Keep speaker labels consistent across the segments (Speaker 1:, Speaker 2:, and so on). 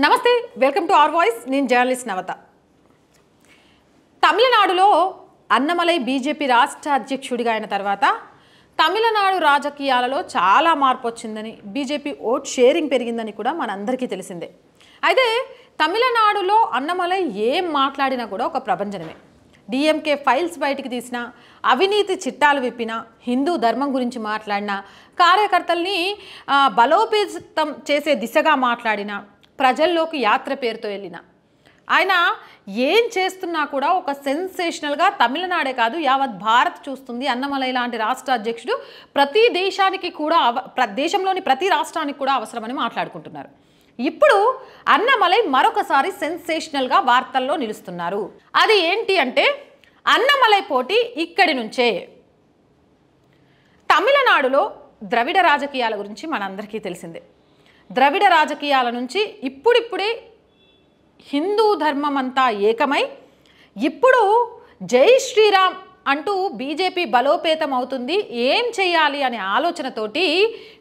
Speaker 1: నమస్తే, welcome to our voice. నేను journalist నవత. తమిళనాడులో అన్నమలై బీజేపీ రాష్ట్ర అధ్యక్షుడిగా అయిన తర్వాత తమిళనాడు రాజకీయాలలో చాలా మార్పు వచ్చిందని, బీజేపీ ఓట్ షేరింగ్ పెరిగిందని కూడా మనందరికీ తెలిసిందే. అయితే తమిళనాడులో అన్నమలై ఏం మాట్లాడినా కూడా ఒక ప్రపంచమే. డిఎంకే ఫైల్స్ బయటికి తీసినా, అవినీతి చిట్టాలు విప్పినా, హిందూ ధర్మం గురించి మాట్లాడినా, కార్యకర్తల్ని బలోపేతం చేసే దిశగా మాట్లాడినా, ప్రజల్లోకి యాత్ర పేరుతో వెళ్ళిన ఆయన ఏం చేస్తున్నా కూడా ఒక సెన్సేషనల్గా తమిళనాడే కాదు యావత్ భారత్ చూస్తుంది. అన్నమలై లాంటి రాష్ట్ర అధ్యక్షుడు ప్రతి దేశానికి కూడా దేశంలోని ప్రతి రాష్ట్రానికి కూడా అవసరమని మాట్లాడుకుంటున్నారు. ఇప్పుడు అన్నమలై మరొకసారి సెన్సేషనల్గా వార్తల్లో నిలుస్తున్నారు. అది ఏంటి అంటే, అన్నమలై పోటీ ఇక్కడి నుంచే. తమిళనాడులో ద్రవిడ రాజకీయాల గురించి మనందరికీ తెలిసిందే. ద్రవిడ రాజకీయాల నుంచి ఇప్పుడిప్పుడే హిందూ ధర్మం అంతా ఏకమై ఇప్పుడు జై శ్రీరామ్ అంటూ బీజేపీ బలోపేతం అవుతుంది. ఏం చేయాలి అనే ఆలోచనతోటి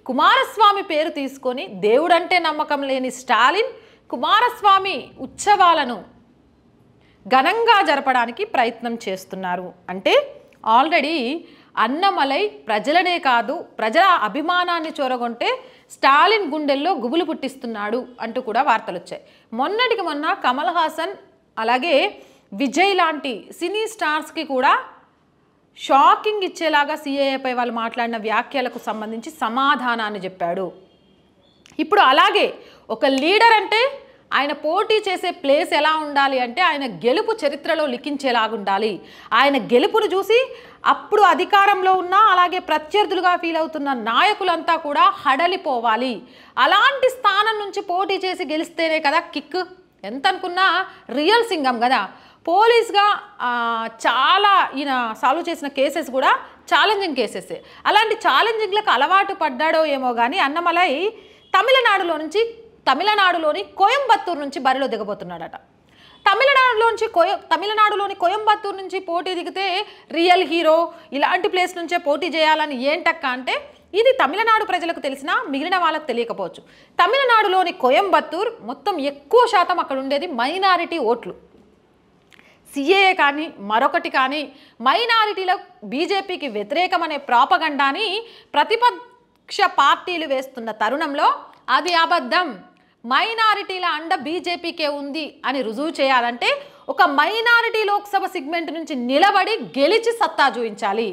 Speaker 1: కుమారస్వామి పేరు తీసుకొని దేవుడంటే నమ్మకం లేని స్టాలిన్ కుమారస్వామి ఉత్సవాలను ఘనంగా జరపడానికి ప్రయత్నం చేస్తున్నారు. అంటే ఆల్రెడీ అన్నమలై ప్రజలనే కాదు ప్రజల అభిమానాన్ని చూరగొంటే స్టాలిన్ గుండెల్లో గుబులు పుట్టిస్తున్నాడు అంటూ కూడా వార్తలు వచ్చాయి. మొన్నటికి మొన్న కమల్ హాసన్ అలాగే విజయ్ లాంటి సినీ స్టార్స్కి కూడా షాకింగ్ ఇచ్చేలాగా సిఏఏపై వాళ్ళు మాట్లాడిన వ్యాఖ్యలకు సంబంధించి సమాధానాన్ని చెప్పాడు. ఇప్పుడు అలాగే ఒక లీడర్ అంటే ఆయన పోటీ చేసే ప్లేస్ ఎలా ఉండాలి అంటే ఆయన గెలుపు చరిత్రలో లిఖించేలాగా ఉండాలి. ఆయన గెలుపును చూసి అప్పుడు అధికారంలో ఉన్న అలాగే ప్రత్యర్థులుగా ఫీల్ అవుతున్న నాయకులంతా కూడా హడలిపోవాలి. అలాంటి స్థానం నుంచి పోటీ చేసి గెలిస్తేనే కదా కిక్. ఎంత అనుకున్నా రియల్ సింగం కదా. పోలీస్గా చాలా ఈయన సాల్వ్ చేసిన కేసెస్ కూడా ఛాలెంజింగ్ కేసెస్. అలాంటి ఛాలెంజింగ్లకు అలవాటు పడ్డాడో ఏమో కానీ అన్నమలై తమిళనాడులోని కోయంబత్తూరు నుంచి బరిలో దిగబోతున్నాడట. తమిళనాడులోని కోయంబత్తూరు నుంచి పోటీ దిగితే రియల్ హీరో ఇలాంటి ప్లేస్ నుంచే పోటీ చేయాలని ఏంటక్క అంటే, ఇది తమిళనాడు ప్రజలకు తెలిసినా మిగిలిన వాళ్ళకు తెలియకపోవచ్చు. తమిళనాడులోని కోయంబత్తూరు మొత్తం ఎక్కువ శాతం అక్కడ ఉండేది మైనారిటీ ఓట్లు. సిఏఏ కానీ మరొకటి కానీ మైనారిటీల బీజేపీకి వ్యతిరేకమనే ప్రాపగండాని ప్రతిపక్ష పార్టీలు వేస్తున్న తరుణంలో అది అబద్ధం. మైనారిటీల అండ బీజేపీకే ఉంది అని రుజువు చేయాలంటే ఒక మైనారిటీ లోక్సభ సెగ్మెంట్ నుంచి నిలబడి గెలిచి సత్తా చూపించాలి.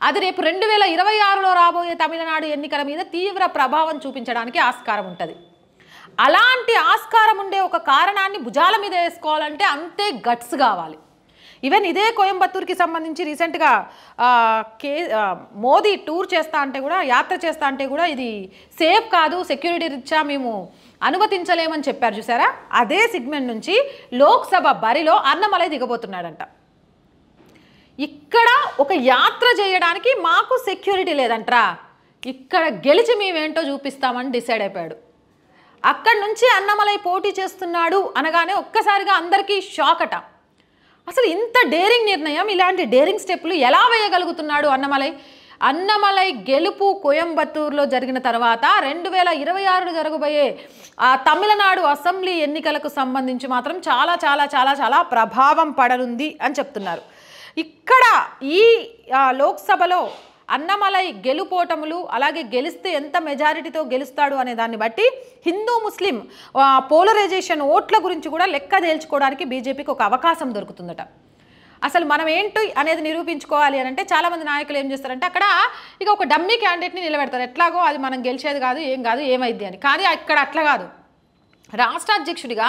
Speaker 1: అది రేపు 2026లో రాబోయే తమిళనాడు ఎన్నికల మీద తీవ్ర ప్రభావం చూపించడానికి ఆస్కారం ఉంటుంది. అలాంటి ఆస్కారం ఉండే ఒక కారణాన్ని భుజాల మీద వేసుకోవాలంటే అంతే గట్స్ కావాలి. ఈవెన్ ఇదే కోయంబత్తూరుకి సంబంధించి రీసెంట్గా మోదీ టూర్ చేస్తా అంటే కూడా, యాత్ర చేస్తా అంటే కూడా ఇది సేఫ్ కాదు, సెక్యూరిటీ రీత్యా మేము అనుమతించలేమని చెప్పారు చూసారా. అదే సెగ్మెంట్ నుంచి లోక్సభ బరిలో అన్నమలై దిగబోతున్నాడంట. ఇక్కడ ఒక యాత్ర చేయడానికి మాకు సెక్యూరిటీ లేదంట్రా, ఇక్కడ గెలిచి మేమేంటో చూపిస్తామని డిసైడ్ అయిపోయాడు. అక్కడి నుంచి అన్నమలై పోటీ చేస్తున్నాడు అనగానే ఒక్కసారిగా అందరికీ షాక్ అట. అసలు ఇంత డేరింగ్ నిర్ణయం, ఇలాంటి డేరింగ్ స్టెప్పులు ఎలా వేయగలుగుతున్నాడు అన్నమలై గెలుపు కోయంబత్తూరులో జరిగిన తర్వాత 2026 జరగబోయే తమిళనాడు అసెంబ్లీ ఎన్నికలకు సంబంధించి మాత్రం చాలా చాలా చాలా చాలా ప్రభావం పడనుంది అని చెప్తున్నారు. ఇక్కడ ఈ లోక్సభలో అన్నమలై గెలుపోటములు అలాగే గెలిస్తే ఎంత మెజారిటీతో గెలుస్తాడు అనే దాన్ని బట్టి హిందూ ముస్లిం పోలరైజేషన్ ఓట్ల గురించి కూడా లెక్క తేల్చుకోవడానికి బీజేపీకి ఒక అవకాశం దొరుకుతుందట. అసలు మనం ఏంటి అనేది నిరూపించుకోవాలి అని అంటే చాలామంది నాయకులు ఏం చేస్తారంటే అక్కడ ఇక ఒక డమ్మీ క్యాండిడేట్ని నిలబెడతారు. ఎట్లాగో అది మనం గెలిచేది కాదు, ఏం కాదు, ఏమైద్ది అని. కానీ ఇక్కడ అట్లా కాదు. రాష్ట్ర అధ్యక్షుడిగా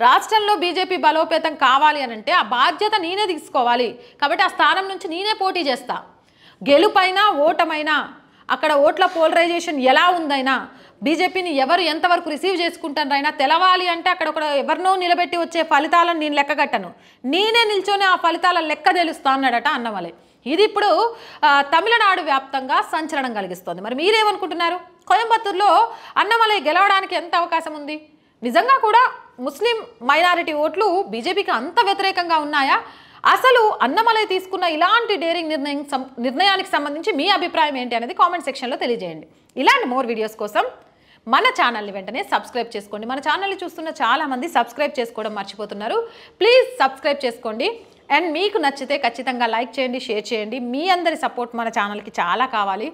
Speaker 1: రాష్ట్రంలో బీజేపీ బలోపేతం కావాలి అని అంటే ఆ బాధ్యత నేనే తీసుకోవాలి. కాబట్టి ఆ స్థానం నుంచి నేనే పోటీ చేస్తా. గెలుపైనా ఓటమైనా అక్కడ ఓట్ల పోలరైజేషన్ ఎలా ఉందైనా బీజేపీని ఎవరు ఎంతవరకు రిసీవ్ చేసుకుంటారైనా తెలవాలి అంటే అక్కడ ఒక ఎవరినో నిలబెట్టి వచ్చే ఫలితాలను నేను లెక్కగట్టను, నేనే నిల్చొని ఆ ఫలితాల లెక్క తెలుస్తా అన్నాడట అన్నమలై. ఇది ఇప్పుడు తమిళనాడు వ్యాప్తంగా సంచలనం కలిగిస్తోంది. మరి మీరేమనుకుంటున్నారు? కోయంబత్తూరులో అన్నమలై గెలవడానికి ఎంత అవకాశం ఉంది? నిజంగా కూడా ముస్లిం మైనారిటీ ఓట్లు బీజేపీకి అంత వ్యతిరేకంగా ఉన్నాయా? అసలు అన్నమలై తీసుకున్న ఇలాంటి డేరింగ్ నిర్ణయానికి సంబంధించి మీ అభిప్రాయం ఏంటి అనేది కామెంట్ సెక్షన్లో తెలియజేయండి. ఇలాంటి మోర్ వీడియోస్ కోసం మన ఛానల్ని వెంటనే సబ్స్క్రైబ్ చేసుకోండి. మన ఛానల్ని చూస్తున్న చాలామంది సబ్స్క్రైబ్ చేసుకోవడం మర్చిపోతున్నారు. ప్లీజ్ సబ్స్క్రైబ్ చేసుకోండి. అండ్ మీకు నచ్చితే ఖచ్చితంగా లైక్ చేయండి, షేర్ చేయండి. మీ అందరి సపోర్ట్ మన ఛానల్కి చాలా కావాలి.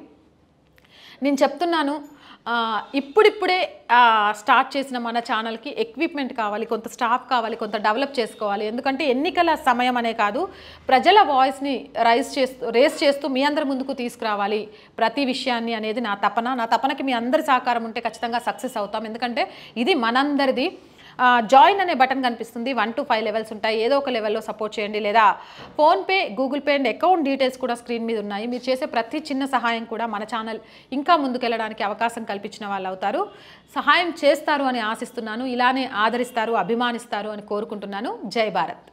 Speaker 1: నేను చెప్తున్నాను, ఇప్పుడిప్పుడే స్టార్ట్ చేసిన మన ఛానల్కి ఎక్విప్మెంట్ కావాలి, కొంత స్టాఫ్ కావాలి, కొంత డెవలప్ చేసుకోవాలి. ఎందుకంటే ఎన్నికల సమయం అనే కాదు, ప్రజల వాయిస్ని రేస్ చేస్తూ మీ అందరి ముందుకు తీసుకురావాలి ప్రతి విషయాన్ని అనేది నా తపన. నా తపనకి మీ అందరి సహకారం ఉంటే ఖచ్చితంగా సక్సెస్ అవుతాం. ఎందుకంటే ఇది మనందరిది. జాయిన్ అనే బటన్ కనిపిస్తుంది. 1 to 5 లెవెల్స్ ఉంటాయి. ఏదో ఒక లెవెల్లో సపోర్ట్ చేయండి. లేదా PhonePe, Google pay and account details కూడా స్క్రీన్ మీద ఉన్నాయి. మీరు చేసే ప్రతి చిన్న సహాయం కూడా మన ఛానల్ ఇంకా ముందుకెళ్ళడానికి అవకాశం కల్పించిన వాళ్ళు అవుతారు. సహాయం చేస్తారు అని ఆశిస్తున్నాను. ఇలానే ఆదరిస్తారు, అభిమానిస్తారు అని కోరుకుంటున్నాను. జై భారత్.